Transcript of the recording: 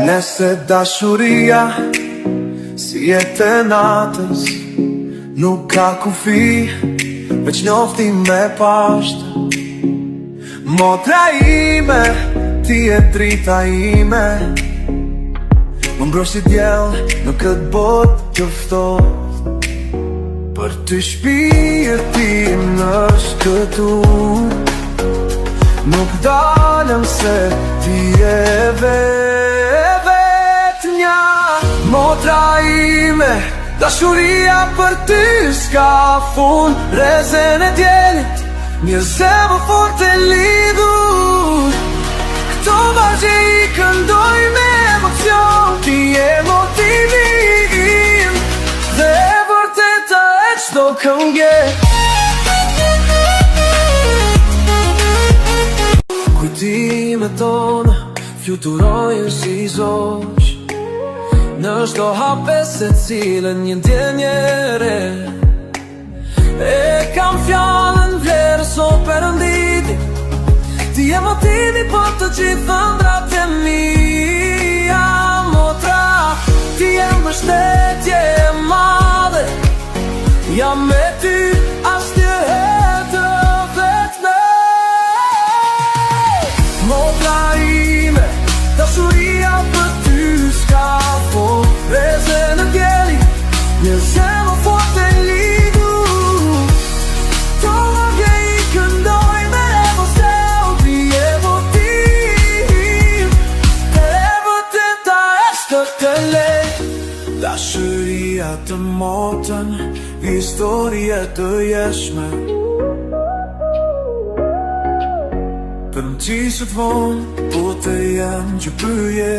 Nëse dashuria si jetë e natës, nuk ka kufi, veç njofti me pashtë. Motra ime, ti e drita ime, më mbrosh si djell në këtë botë të ftohtë. Për ty shpirti është këtu, nuk dalëm se ti e vetënja. Motra ime, dashuria për ty s'ka fund. Rezen e djelit, një zemë fort e lidhur. Këto vazhje i këndoj me emocion. Ti e motivim dhe e vërteta e qdo këngje. Kujtime tonë fluturojnë si zosh në çdo hape se cilën një ndjenjere. E kam fjallën vlerës o perënditi, ti e motivi për të gjithë ëndrat e mia. Motra, ti e mbështetje e madhe, jam me ty asnjë herë të vetme. Motra ime, dashuria për ty s'ka fund. Rezen e djelit, një zemë fort e lidhur. To vazhje i këndoj me emocion. Ti e motiv dhe e vërteta është të lejtë. Dashuria të motën, historie të jeshme. Për më qisët vonë, po të jem që pyje.